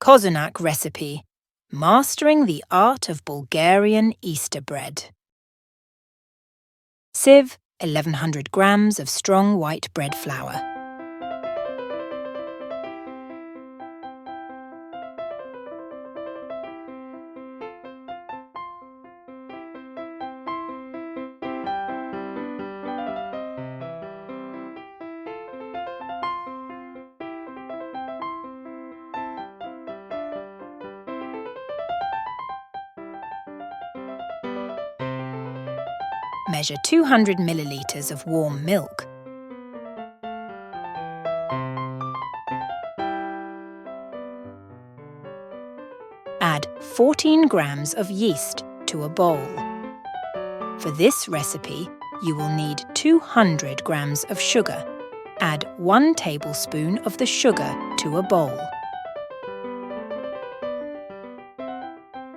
Kozunak recipe, mastering the art of Bulgarian Easter bread. Sieve 1100 grams of strong white bread flour. Measure 200 millilitres of warm milk. Add 14 grams of yeast to a bowl. For this recipe, you will need 200 grams of sugar. Add 1 tablespoon of the sugar to a bowl.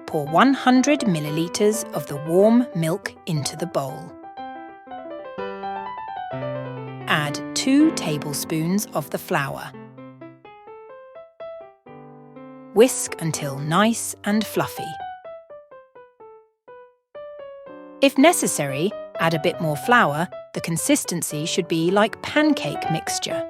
Pour 100 millilitres of the warm milk into the bowl. Add 2 tablespoons of the flour. Whisk until nice and fluffy. If necessary, add a bit more flour. The consistency should be like pancake mixture.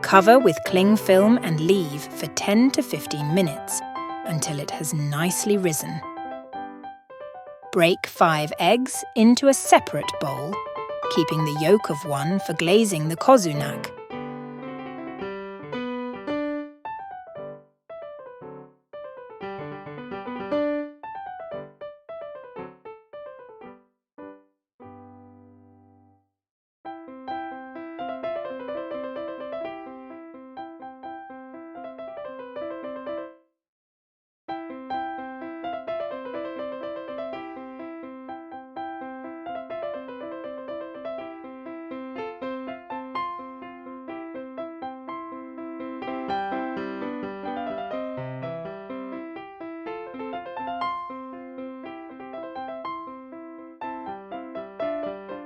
Cover with cling film and leave for 10 to 15 minutes until it has nicely risen. Break 5 eggs into a separate bowl, keeping the yolk of one for glazing the Kozunak.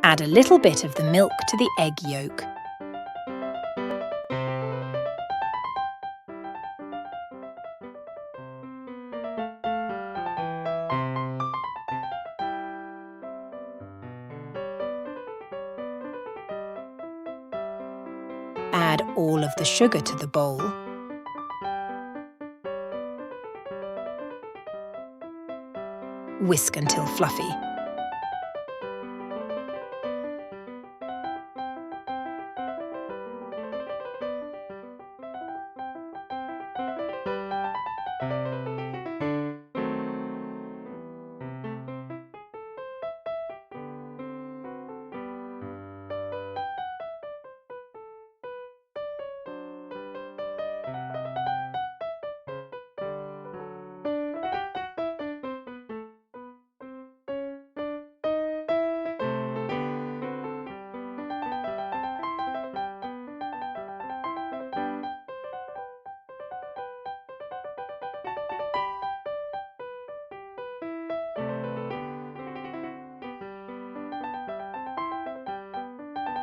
Add a little bit of the milk to the egg yolk. Add all of the sugar to the bowl. Whisk until fluffy.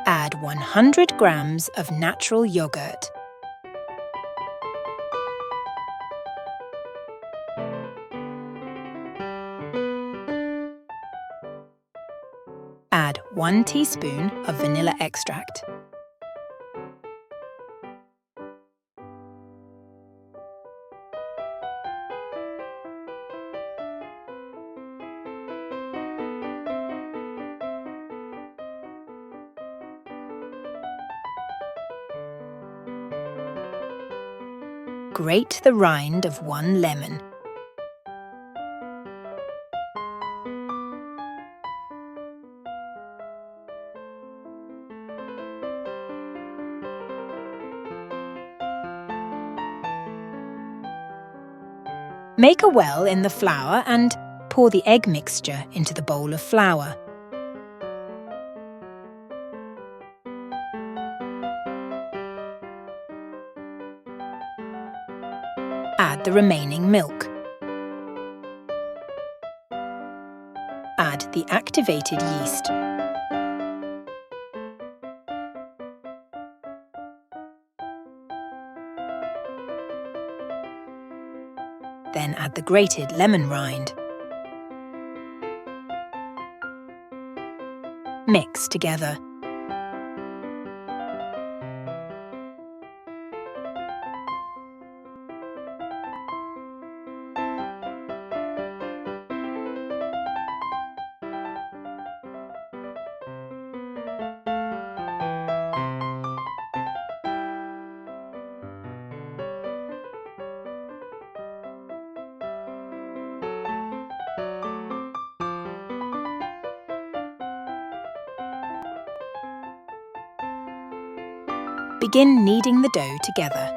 Add 100 grams of natural yoghurt. Add 1 teaspoon of vanilla extract. Grate the rind of 1 lemon. Make a well in the flour and pour the egg mixture into the bowl of flour. add the remaining milk. Add the activated yeast. Then add the grated lemon rind. Mix together. Begin kneading the dough together.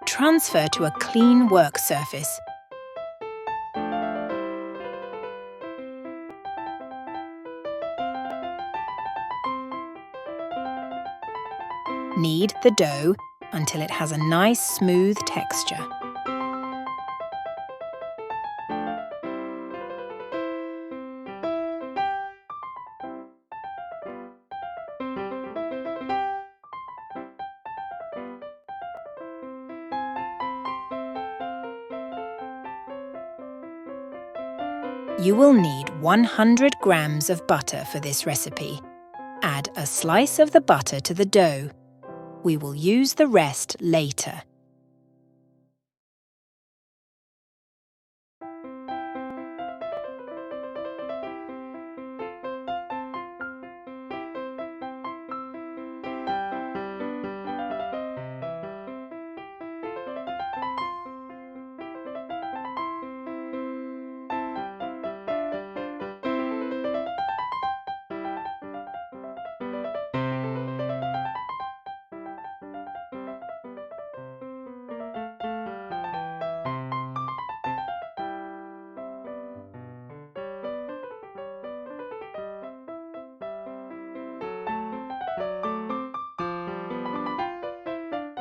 Transfer to a clean work surface. Knead the dough until it has a nice smooth texture. You will need 100 grams of butter for this recipe. Add a slice of the butter to the dough. We will use the rest later.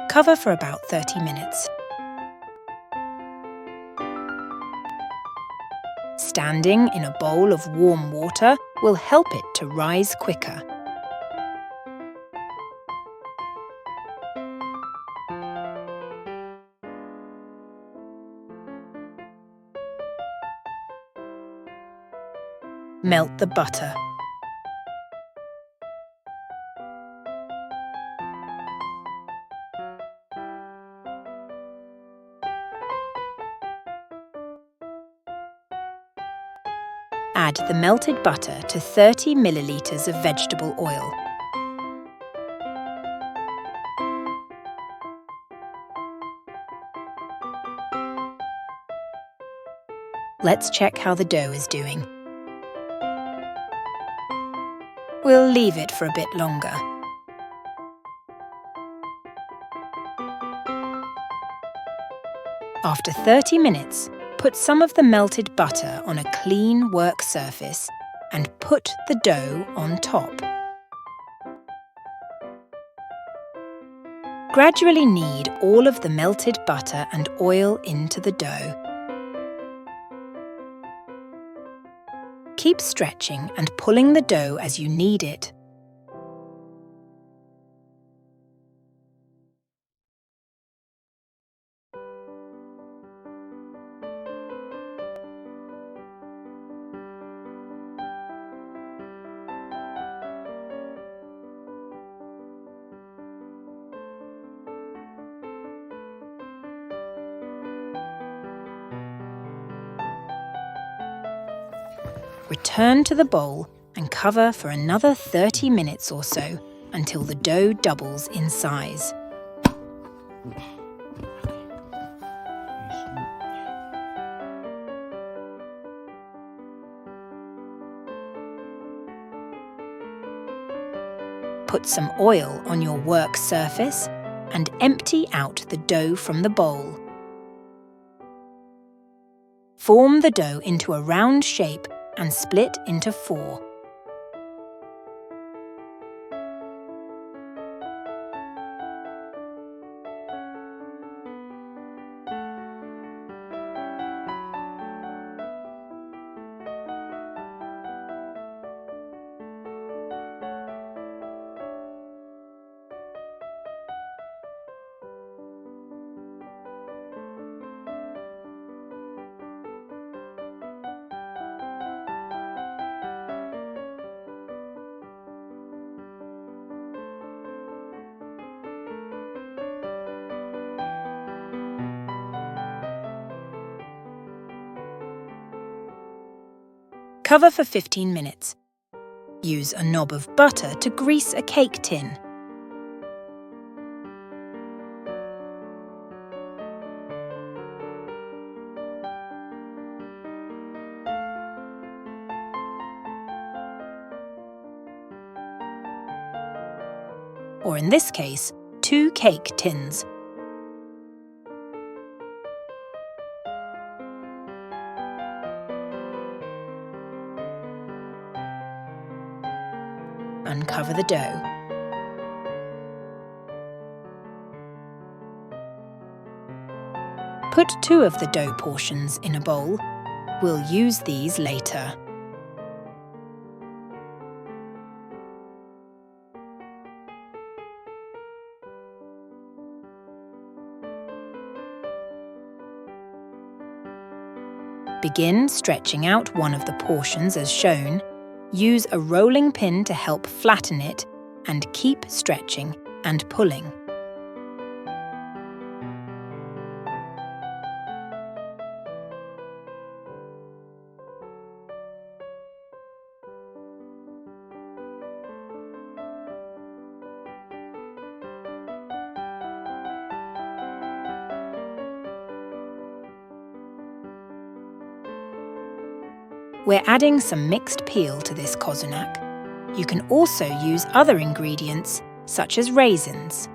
Cover for about 30 minutes. Standing in a bowl of warm water will help it to rise quicker. Melt the butter. Add the melted butter to 30 millilitres of vegetable oil. Let's check how the dough is doing. We'll leave it for a bit longer. After 30 minutes, put some of the melted butter on a clean work surface and put the dough on top. Gradually knead all of the melted butter and oil into the dough. Keep stretching and pulling the dough as you knead it. Return to the bowl and and cover for another 30 minutes or so until the dough doubles in size. Put some oil on your work surface and empty out the dough from the bowl. Form the dough into a round shape and split into 4. Cover for 15 minutes. Use a knob of butter to grease a cake tin. Or in this case, 2 cake tins. Uncover the dough. Put 2 of the dough portions in a bowl. We'll use these later. Begin stretching out one of the portions as shown. Use a rolling pin to help flatten it and keep stretching and pulling. We're adding some mixed peel to this Kozunak. You can also use other ingredients, such as raisins.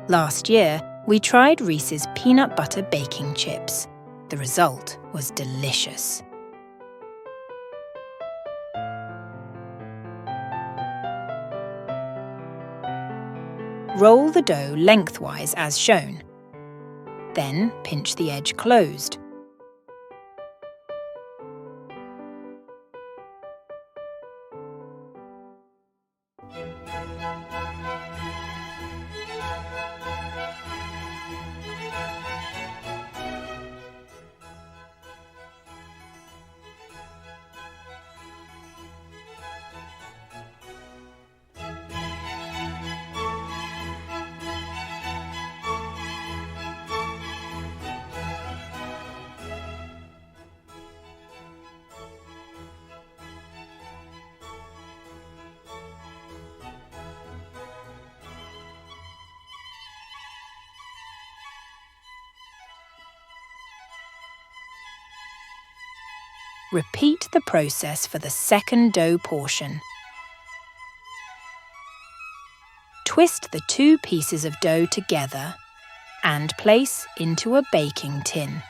Last year, we tried Reese's peanut butter baking chips. The result was delicious. Roll the dough lengthwise as shown. Then pinch the edge closed. Repeat the process for the second dough portion. Twist the 2 pieces of dough together and place into a baking tin.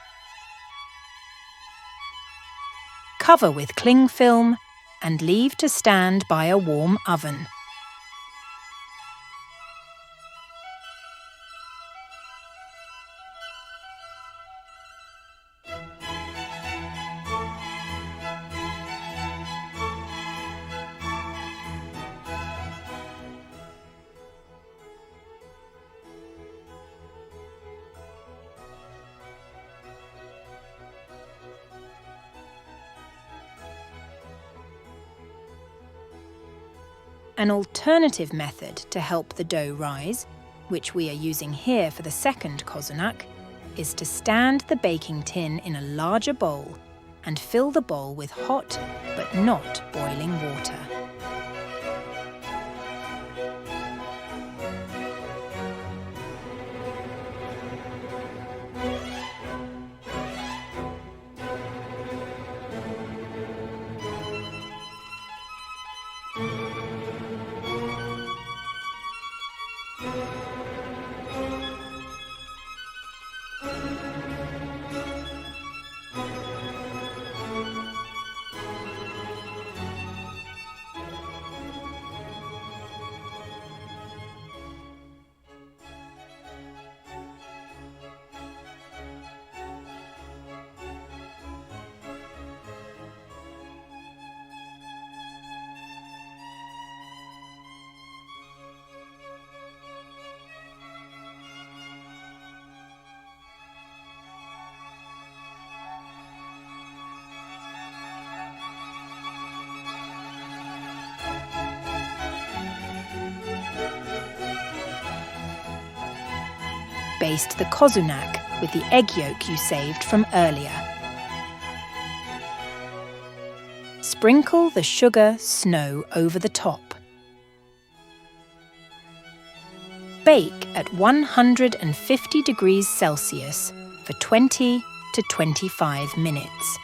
Cover with cling film and leave to stand by a warm oven. An alternative method to help the dough rise, which we are using here for the second Kozunak, is to stand the baking tin in a larger bowl and fill the bowl with hot but not boiling water. Baste the Kozunak with the egg yolk you saved from earlier. Sprinkle the sugar snow over the top. Bake at 150 degrees Celsius for 20 to 25 minutes.